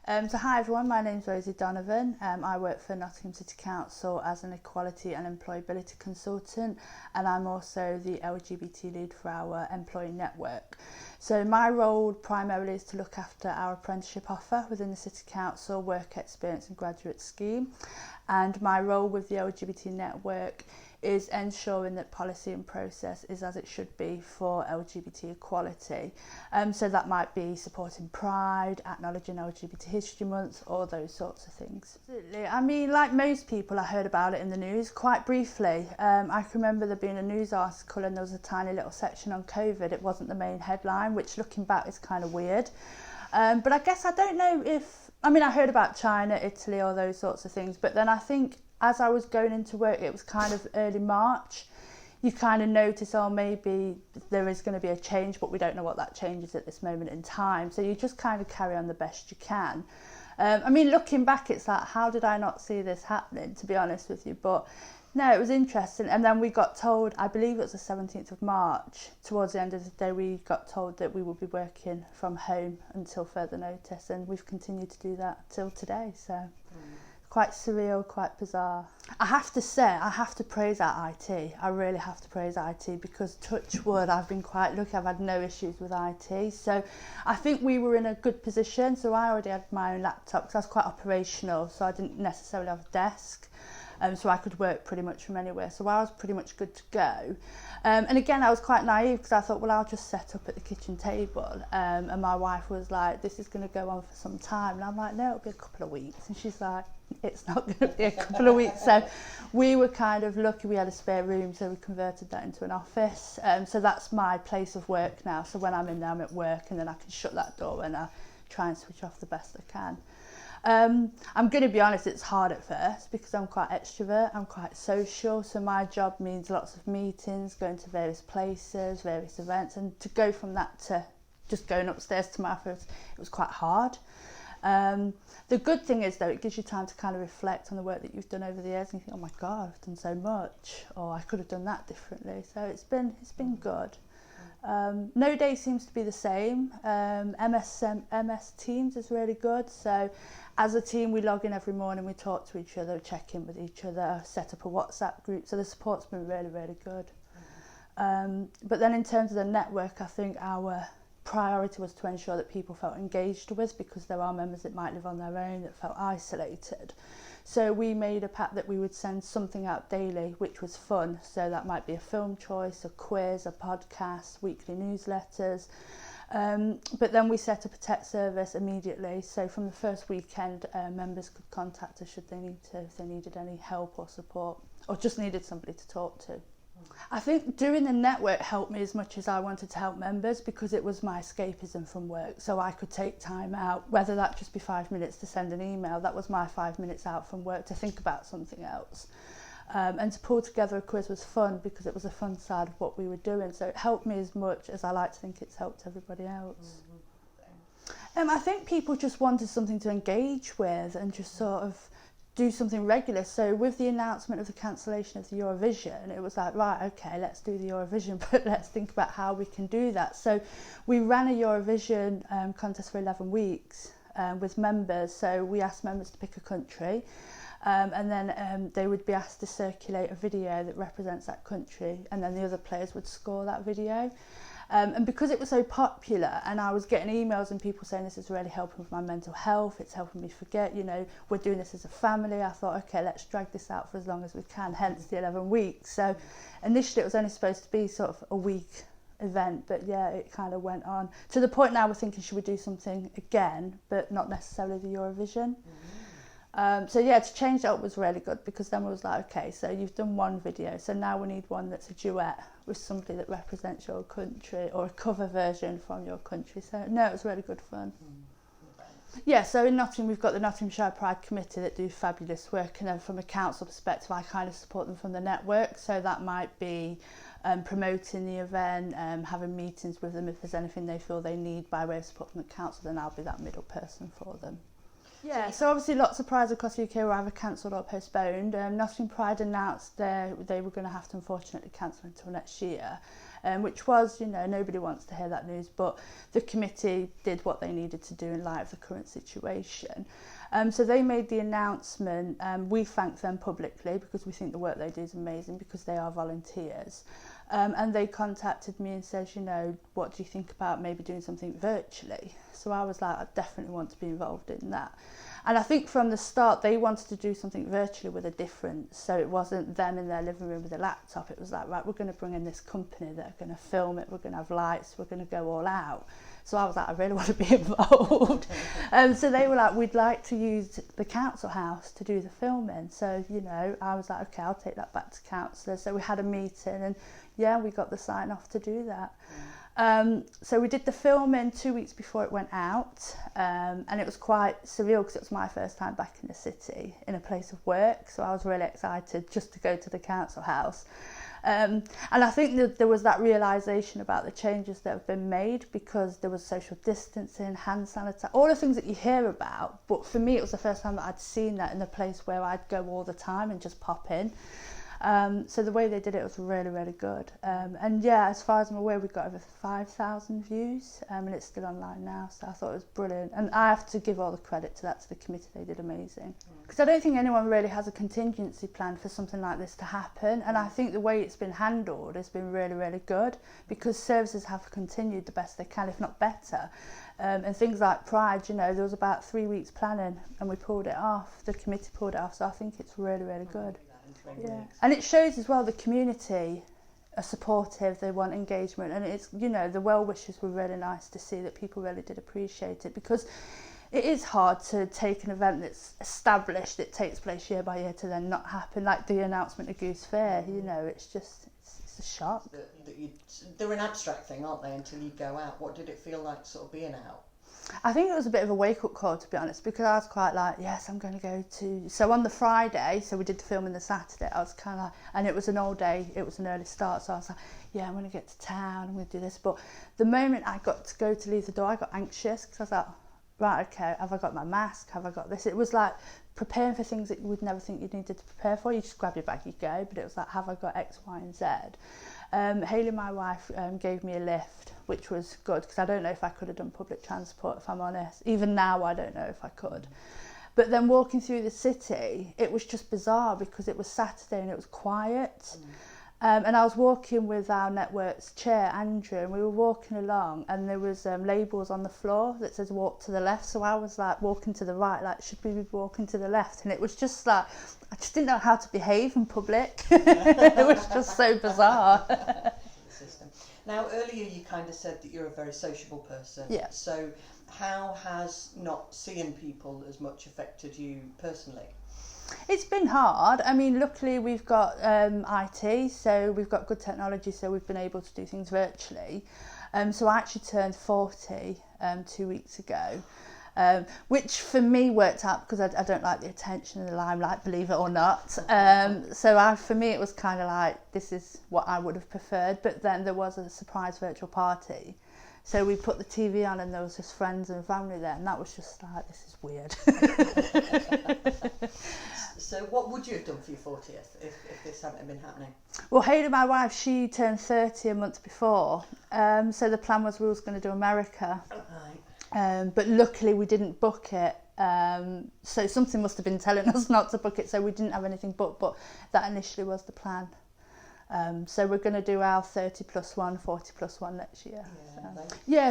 So hi everyone, my name's Rosey. I work for Nottingham City Council as an equality and employability consultant, and I'm also the LGBT lead for our employee network. So my role primarily is to look after our apprenticeship offer within the City Council work experience and graduate scheme, and my role with the LGBT network is ensuring that policy and process is as it should be for LGBT equality. So that might be supporting Pride, acknowledging LGBT History Month, all those sorts of things. Absolutely. I mean, like most people, I heard about it in the news quite briefly. I can remember there being a news article and there was a tiny little section on COVID. It wasn't the main headline, which looking back is kind of weird. But I guess I don't know if, I mean, I heard about China, Italy, all those sorts of things, but then I think as I was going into work, it was kind of early March, you kind of notice, oh, maybe there is going to be a change, but we don't know what that change is at this moment in time. So you just kind of carry on the best you can. I mean, looking back, it's like, how did I not see this happening, to be honest with you? But no, it was interesting. And then we got told, I believe it was the 17th of March, towards the end of the day, we got told that we would be working from home until further notice. And we've continued to do that till today. So quite surreal, quite bizarre. I have to say, I have to praise our IT. I really have to praise IT because, touch wood, I've been quite lucky. I've had no issues with IT. So I think we were in a good position. So I already had my own laptop because I was quite operational. So I didn't necessarily have a desk. So I could work pretty much from anywhere. So I was pretty much good to go. And again, I was quite naive because I thought, well, I'll just set up at the kitchen table. And my wife was like, this is going to go on for some time. And I'm like, no, it'll be a couple of weeks. And she's like, it's not going to be a couple of weeks. So we were kind of lucky we had a spare room, so we converted that into an office. So that's my place of work now. So when I'm in there, I'm at work, and then I can shut that door when I try and switch off the best I can. I'm going to be honest, it's hard at first because I'm quite extrovert, I'm quite social, so my job means lots of meetings, going to various places, various events, and to go from that to just going upstairs to my office, it was quite hard. The good thing is though, it gives you time to kind of reflect on the work that you've done over the years and you think, oh my God, I've done so much, or I could have done that differently. So it's been good. No day seems to be the same. MS Teams is really good. So as a team, we log in every morning, we talk to each other, check in with each other, set up a WhatsApp group. So the support's been really, really good. But then in terms of the network, I think our priority was to ensure that people felt engaged with, because there are members that might live on their own that felt isolated. So we made a pact that we would send something out daily which was fun. So that might be a film choice, a quiz, a podcast, weekly newsletters. But then we set up a tech service immediately. So from the first weekend, members could contact us should they need to, if they needed any help or support, or just needed somebody to talk to. I think doing the network helped me as much as I wanted to help members, because it was my escapism from work. So I could take time out, whether that just be 5 minutes to send an email, that was my 5 minutes out from work to think about something else. And to pull together a quiz was fun because it was a fun side of what we were doing. So it helped me as much as I like to think it's helped everybody else. I think people just wanted something to engage with and just sort of do something regular. So with the announcement of the cancellation of the Eurovision, it was like, right, okay, let's do the Eurovision, but let's think about how we can do that. So we ran a Eurovision contest for 11 weeks with members. So we asked members to pick a country, and then they would be asked to circulate a video that represents that country, and then the other players would score that video. And because it was so popular, and I was getting emails and people saying this is really helping with my mental health, it's helping me forget, you know, we're doing this as a family, I thought, okay, let's drag this out for as long as we can, hence the 11 weeks. So initially it was only supposed to be sort of a week event, but yeah, it kind of went on to the point now we're thinking, should we do something again, but not necessarily the Eurovision. So yeah, to change that up was really good, because then we was like, okay, so you've done one video, so now we need one that's a duet with somebody that represents your country, or a cover version from your country. So no, it was really good fun. Yeah, so in Nottingham we've got the Nottinghamshire Pride Committee that do fabulous work, and then from a council perspective I kind of support them from the network. So that might be promoting the event, having meetings with them if there's anything they feel they need by way of support from the council, then I'll be that middle person for them. Yeah, so obviously lots of prides across the UK were either cancelled or postponed. Nottingham Pride announced they were going to have to unfortunately cancel until next year, which was, you know, nobody wants to hear that news, but the committee did what they needed to do in light of the current situation. So they made the announcement. We thank them publicly because we think the work they do is amazing because they are volunteers. And they contacted me and said, you know, what do you think about maybe doing something virtually? So I was like, I definitely want to be involved in that. And I think from the start, they wanted to do something virtually with a difference. So it wasn't them in their living room with a laptop. It was like, right, we're going to bring in this company that are going to film it. We're going to have lights. We're going to go all out. So I was like, I really want to be involved. So they were like, we'd like to use the council house to do the filming. So, you know, I was like, okay, I'll take that back to council. So we had a meeting and yeah, we got the sign off to do that. So we did the filming 2 weeks before it went out, and it was quite surreal because it was my first time back in the city in a place of work, so I was really excited just to go to the council house. And I think that there was that realisation about the changes that have been made because there was social distancing, hand sanitizer, all the things that you hear about, but for me it was the first time that I'd seen that in a place where I'd go all the time and just pop in. So the way they did it was really, really good. And yeah, as far as I'm aware, we've got over 5,000 views, and it's still online now, so I thought it was brilliant. And I have to give all the credit to the committee. They did amazing. Because I don't think anyone really has a contingency plan for something like this to happen, and I think the way it's been handled has been really, really good, because services have continued the best they can, if not better. And things like Pride, you know, there was about 3 weeks planning, and we pulled it off. The committee pulled it off, so I think it's really, really good. Yeah, and it shows as well the community are supportive, they want engagement, and it's, you know, the well wishes were really nice to see that people really did appreciate it, because it is hard to take an event that's established, it takes place year by year, to then not happen, like the announcement of Goose Fair, you know, it's a shock. They're an abstract thing, aren't they, until you go out. What did it feel like sort of being out? I think it was a bit of a wake-up call, to be honest, because I was quite like, yes, I'm going to go to... So on the Friday, so we did the film on the Saturday, I was kind of like... And it was an all day, it was an early start, so I was like, yeah, I'm going to get to town, I'm going to do this. But the moment I got to go to leave the door, I got anxious, because I was like, right, okay, have I got my mask? Have I got this? It was like preparing for things that you would never think you needed to prepare for. You just grab your bag, you go. But it was like, have I got X, Y and Z? Hayley, my wife, gave me a lift, which was good, because I don't know if I could have done public transport, if I'm honest. Even now, I don't know if I could. But then walking through the city, it was just bizarre, because it was Saturday and it was quiet. And I was walking with our network's chair, Andrew, and we were walking along, and there was labels on the floor that says walk to the left. So I was like walking to the right, like, should we be walking to the left? And it was just like, I just didn't know how to behave in public. It was just so bizarre. Now, earlier you kind of said that you're a very sociable person. Yeah. So how has not seeing people as much affected you personally? It's been hard. I mean, luckily we've got IT, so we've got good technology, so we've been able to do things virtually. So I actually turned 40 2 weeks ago, which for me worked out, because I don't like the attention and the limelight, believe it or not. So for me it was kind of like, this is what I would have preferred, but then there was a surprise virtual party. So we put the TV on and there was just friends and family there, and that was just like, this is weird. So what would you have done for your 40th if this hadn't been happening? Well, Hayley, my wife, she turned 30 a month before. So the plan was we was going to do America. Right. But luckily we didn't book it. So something must have been telling us not to book it, so we didn't have anything booked, but that initially was the plan. So we're going to do our 30 plus 1, 40 plus 1 next year.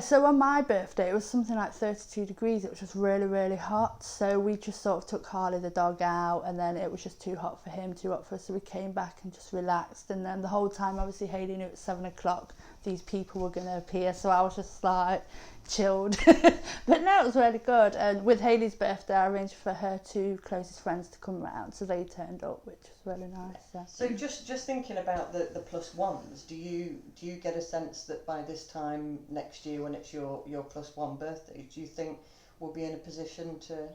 So on my birthday it was something like 32 degrees. It was just really, really hot. So we just sort of took Harley the dog out, and then it was just too hot for him, too hot for us. So we came back and just relaxed. And then the whole time, obviously, Hayley knew at 7 o'clock these people were going to appear. So I was just like chilled. But no, it was really good. And with Hayley's birthday, I arranged for her two closest friends to come round. So they turned up, which was really nice. So just thinking about the plus ones, do you get a sense that by this time next year, when it's your plus one birthday, do you think we'll be in a position to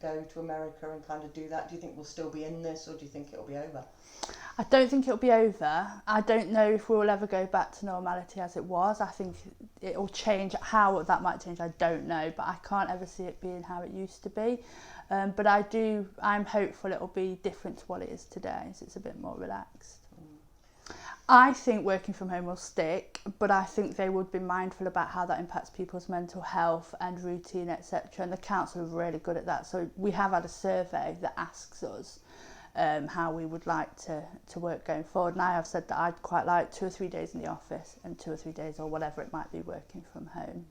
go to America and kind of do that? Do you think we'll still be in this, or do you think it'll be over? I don't think it'll be over. I don't know if we'll ever go back to normality as it was. I think it'll change. How that might change, I don't know, but I can't ever see it being how it used to be. But I'm hopeful it'll be different to what it is today, so it's a bit more relaxed. I think working from home will stick, but I think they would be mindful about how that impacts people's mental health and routine, etc. And the council are really good at that. So we have had a survey that asks us how we would like to work going forward. And I have said that I'd quite like 2 or 3 days in the office and 2 or 3 days or whatever it might be working from home.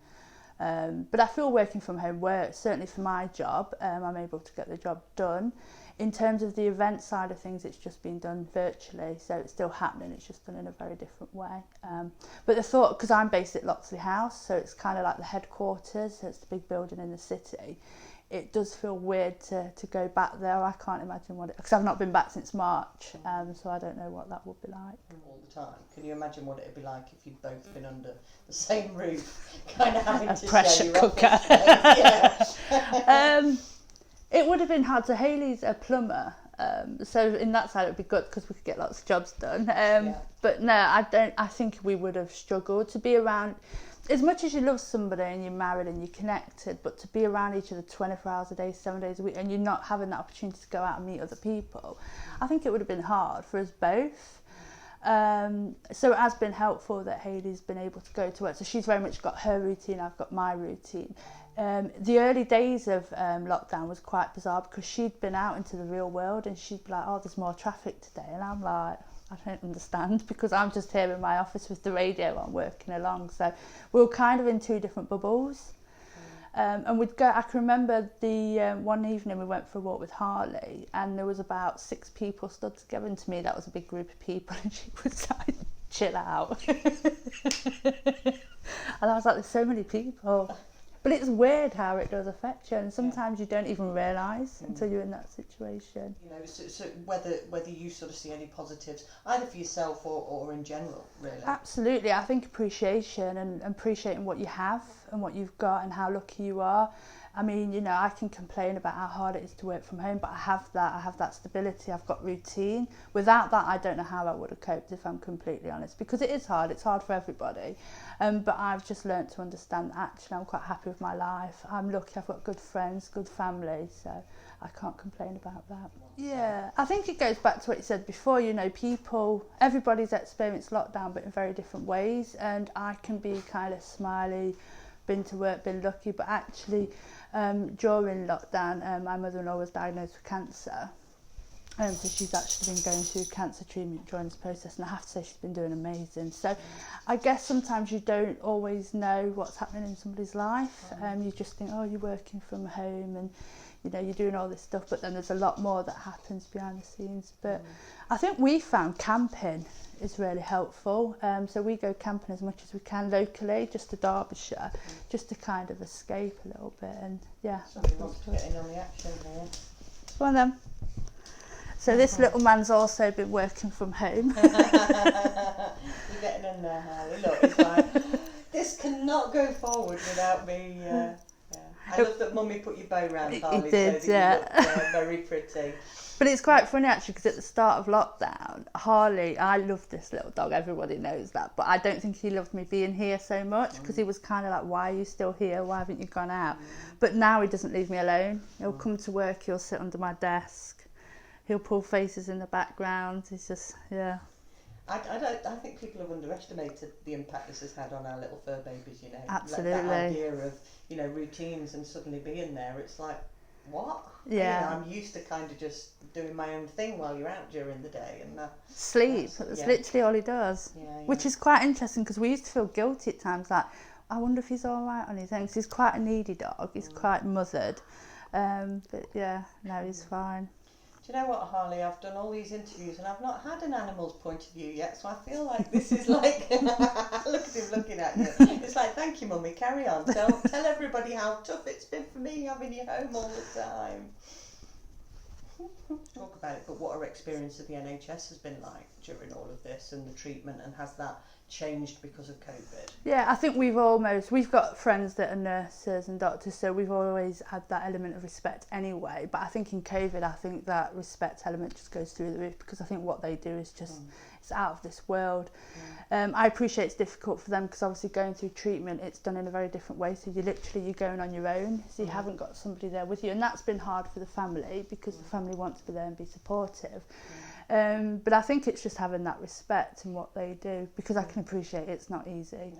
But I feel working from home works, certainly for my job. I'm able to get the job done. In terms of the event side of things, it's just been done virtually, so it's still happening, it's just done in a very different way. But the thought, because I'm based at Loxley House, so it's kind of like the headquarters, so it's the big building in the city, it does feel weird to go back there. I can't imagine what it, because I've not been back since March, so I don't know what that would be like. All the time. Can you imagine what it'd be like if you'd both been under the same roof, kind of having to pressure share your cooker. office space? Yeah. It would have been hard. So Hayley's a plumber, so in that side it would be good because we could get lots of jobs done. But no, I think we would have struggled to be around. As much as you love somebody and you're married and you're connected, but to be around each other 24 hours a day, 7 days a week, and you're not having that opportunity to go out and meet other people, I think it would have been hard for us both. So it has been helpful that Hayley's been able to go to work. So she's very much got her routine, I've got my routine. The early days of lockdown was quite bizarre because she'd been out into the real world and she'd be like, oh, there's more traffic today. And I'm like, I don't understand, because I'm just here in my office with the radio on working along. So we were kind of in 2 different bubbles. And we'd go, I can remember the one evening we went for a walk with Harley and there was about 6 people stood together, and to me that was a big group of people, and she was like, chill out. And I was like, there's so many people. But it's weird how it does affect you, and sometimes you don't even realise until you're in that situation. You know, so whether you sort of see any positives, either for yourself or in general, really. Absolutely, I think appreciation and appreciating what you have and what you've got and how lucky you are. I mean, you know, I can complain about how hard it is to work from home, but I have that stability, I've got routine. Without that, I don't know how I would have coped, if I'm completely honest, because it's hard for everybody. But I've just learnt to understand that actually I'm quite happy with my life. I'm lucky, I've got good friends, good family, so I can't complain about that. Yeah, I think it goes back to what you said before, you know, everybody's experienced lockdown, but in very different ways, and I can be kind of smiley, been to work, been lucky, but actually during lockdown my mother-in-law was diagnosed with cancer, so she's actually been going through cancer treatment during this process, and I have to say she's been doing amazing. So I guess sometimes you don't always know what's happening in somebody's life. You just think, oh, you're working from home and you know, you're doing all this stuff, but then there's a lot more that happens behind the scenes. But I think we found camping is really helpful. So we go camping as much as we can locally, just to Derbyshire, just to kind of escape a little bit. And yeah, Somebody wants to get in on the action here. It's one of them. So this little man's also been working from home. You're getting in there, Harley. Look, it's like, this cannot go forward without me. I love that Mummy put your bow round Harley, did, so that you look very pretty. But it's quite funny actually, because at the start of lockdown, Harley, I love this little dog, everybody knows that, but I don't think he loved me being here so much, because he was kind of like, why are you still here, why haven't you gone out? But now he doesn't leave me alone. He'll come to work, he'll sit under my desk, he'll pull faces in the background. He's just, yeah. I think people have underestimated the impact this has had on our little fur babies, you know. Absolutely. Like that idea of, you know, routines and suddenly being there, it's like, what? Yeah. You know, I'm used to kind of just doing my own thing while you're out during the day. And sleep, that's literally all he does. Yeah. Which is quite interesting, because we used to feel guilty at times, like, I wonder if he's all right on his own, because he's quite a needy dog, he's quite mothered. But yeah, no, he's fine. Do you know what, Harley? I've done all these interviews and I've not had an animal's point of view yet, so I feel like this is like, look at him looking at you. It's like, thank you, Mummy, carry on. Tell everybody how tough it's been for me having you home all the time. Talk about it, but what our experience of the NHS has been like during all of this and the treatment, and has that changed because of COVID? Yeah, I think we've got friends that are nurses and doctors, so we've always had that element of respect anyway. But I think in COVID, I think that respect element just goes through the roof, because I think what they do is just, it's it's out of this world. I appreciate it's difficult for them because obviously going through treatment, it's done in a very different way. So you're going on your own, so you haven't got somebody there with you, and that's been hard for the family because the family wants to be there and be supportive. But I think it's just having that respect in what they do, because I can appreciate it's not easy.